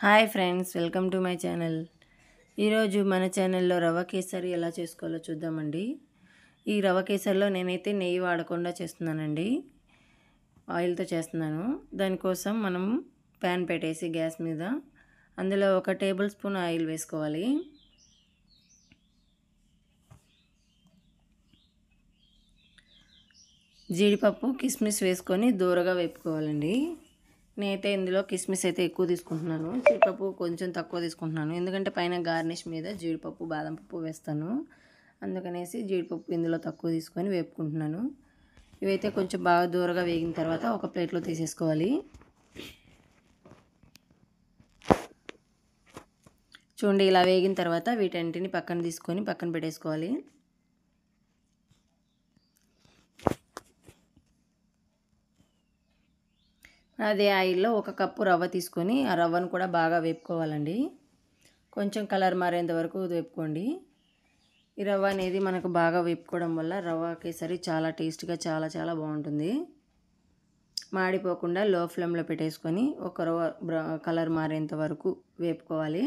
Hi friends, welcome to my channel. ఈరోజు మన ఛానల్లో రవ కేసరి ఎలా చేసుకోవాలో చూద్దామండి. ఈ రవ కేసరిలో నేనైతే నెయ్యి వాడకుండా చేస్తున్నానండి, ఆయిల్తో చేస్తున్నాను. దానికోసం మనం ప్యాన్ పెట్టేసి గ్యాస్ మీద అందులో 1 టేబుల్ స్పూన్ ఆయిల్ వేసుకోవాలి. జీడిపప్పు కిస్మిస్ వేసుకొని దూరగా వేపుకోవాలండి. నేనైతే ఇందులో కిస్మిస్ అయితే ఎక్కువ తీసుకుంటున్నాను, జీడిపప్పు కొంచెం తక్కువ తీసుకుంటున్నాను. ఎందుకంటే పైన గార్నిష్ మీద జీడిపప్పు బాదం పప్పు వేస్తాను, అందుకనేసి జీడిపప్పు ఇందులో తక్కువ తీసుకొని వేపుకుంటున్నాను. ఇవైతే కొంచెం బాగా దూరగా వేగిన తర్వాత ఒక ప్లేట్లో తీసేసుకోవాలి. చూడండి, ఇలా వేగిన తర్వాత వీటన్నిటిని పక్కన తీసుకొని పక్కన పెట్టేసుకోవాలి. అదే ఆయిల్లో 1 కప్పు రవ్వ తీసుకొని ఆ రవ్వను కూడా బాగా వేపుకోవాలండి. కొంచెం కలర్ మారేంత వరకు వేపుకోండి. ఈ రవ్వ అనేది మనకు బాగా వేపుకోవడం వల్ల రవ్వ కేసరి చాలా టేస్ట్గా చాలా బాగుంటుంది. మాడిపోకుండా లో ఫ్లేమ్లో పెట్టేసుకొని ఒక రవ్వ కలర్ మారేంత వరకు వేపుకోవాలి.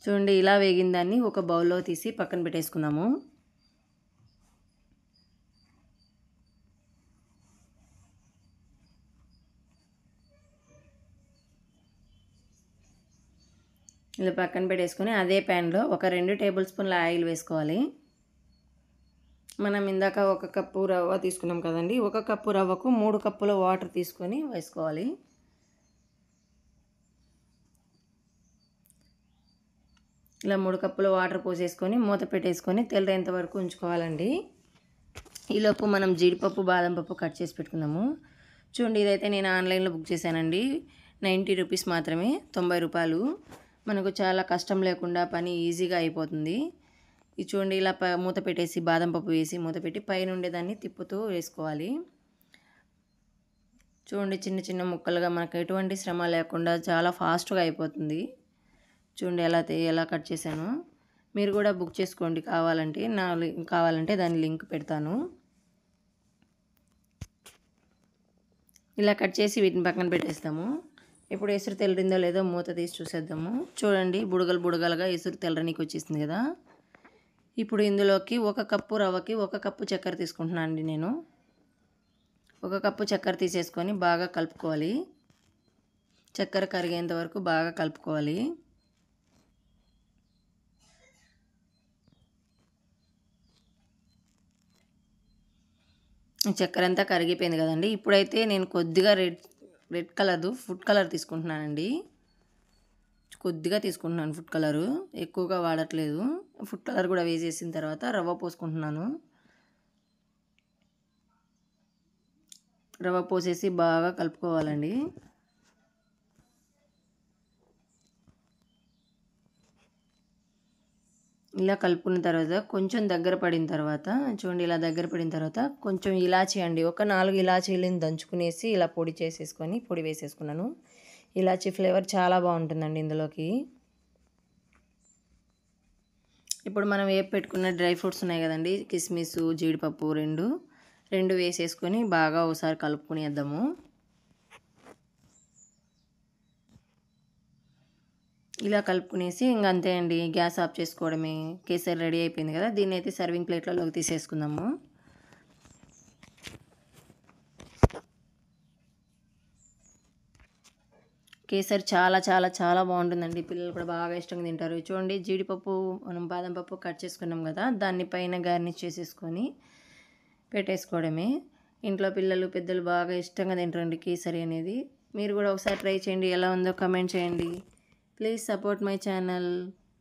చూడండి, ఇలా వేగిన దాన్ని ఒక బౌల్లో తీసి పక్కన పెట్టేసుకుందాము. ఇలా పక్కన పెట్టేసుకొని అదే ప్యాన్లో ఒక 2 టేబుల్ స్పూన్ల ఆయిల్ వేసుకోవాలి. మనం ఇందాక 1 కప్పు రవ్వ తీసుకున్నాం కదండి, 1 కప్పు రవ్వకు 3 కప్పుల వాటర్ తీసుకొని వేసుకోవాలి. ఇలా 3 కప్పుల వాటర్ పోసేసుకొని మూత పెట్టేసుకొని తెల్లరేంత వరకు ఉంచుకోవాలండి. ఈలోపు మనం జీడిపప్పు బాదం పప్పు కట్ చేసి పెట్టుకుందాము. చూడండి, ఇదైతే నేను ఆన్లైన్లో బుక్ చేశానండి. 90 రూపీస్ మాత్రమే, 90 రూపాయలు. మనకు చాలా కష్టం లేకుండా పని ఈజీగా అయిపోతుంది. ఇది చూడండి, ఇలా మూత పెట్టేసి బాదం పప్పు వేసి మూత పెట్టి పైన ఉండేదాన్ని తిప్పుతూ వేసుకోవాలి. చూడండి, చిన్న ముక్కలుగా మనకు ఎటువంటి శ్రమ లేకుండా చాలా ఫాస్ట్గా అయిపోతుంది. చూడండి ఎలా కట్ చేశాను. మీరు కూడా బుక్ చేసుకోండి, కావాలంటే దాని లింక్ పెడతాను. ఇలా కట్ చేసి వీటిని పక్కన పెట్టేస్తాము. ఇప్పుడు ఎసురు తెల్లరిందో లేదో మూత తీసి చూసేద్దాము. చూడండి, బుడగలుగా ఎసురు తెల్లరనికి వచ్చేసింది కదా. ఇప్పుడు ఇందులోకి 1 కప్పు రవ్వకి 1 కప్పు చక్కెర తీసుకుంటున్నాను అండి. నేను 1 కప్పు చక్కెర తీసేసుకొని బాగా కలుపుకోవాలి. చక్కెర కరిగేంత వరకు బాగా కలుపుకోవాలి. చక్కెర అంతా కరిగిపోయింది కదండి. ఇప్పుడైతే నేను కొద్దిగా రెడ్ కలర్ ఫుడ్ కలర్ తీసుకుంటున్నానండి. కొద్దిగా తీసుకుంటున్నాను ఫుడ్ కలరు, ఎక్కువగా వాడట్లేదు. ఫుడ్ కలర్ కూడా వేసేసిన తర్వాత రవ్వ పోసుకుంటున్నాను. రవ్వ పోసేసి బాగా కలుపుకోవాలండి. ఇలా కలుపుకున్న తర్వాత కొంచెం దగ్గర పడిన తర్వాత చూడండి, ఇలా దగ్గర పడిన తర్వాత కొంచెం ఇలాచీ అండి, ఒక 4 ఇలాచీలను దంచుకునేసి ఇలా పొడి వేసేసుకున్నాను. ఇలాచీ ఫ్లేవర్ చాలా బాగుంటుందండి ఇందులోకి. ఇప్పుడు మనం వేపు పెట్టుకున్న డ్రై ఫ్రూట్స్ ఉన్నాయి కదండి, కిస్మిస్ జీడిపప్పు రెండు వేసేసుకొని బాగా ఒకసారి కలుపుకునేద్దాము. ఇలా కలుపుకునేసి అంతే అండి, గ్యాస్ ఆఫ్ చేసుకోవడమే. కేసరి రెడీ అయిపోయింది కదా. దీన్ని అయితే సర్వింగ్ ప్లేట్లలోకి తీసేసుకుందాము. కేసరి చాలా బాగుంటుందండి. పిల్లలు కూడా బాగా ఇష్టంగా తింటారు. చూడండి, జీడిపప్పు మనం బాదం పప్పు కట్ చేసుకున్నాం కదా, దాన్ని పైన గార్నిష్ చేసేసుకొని పెట్టేసుకోవడమే. ఇంట్లో పిల్లలు పెద్దలు బాగా ఇష్టంగా తింటారండి కేసరి అనేది. మీరు కూడా ఒకసారి ట్రై చేయండి, ఎలా ఉందో కమెంట్ చేయండి. Please support my channel.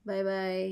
Bye.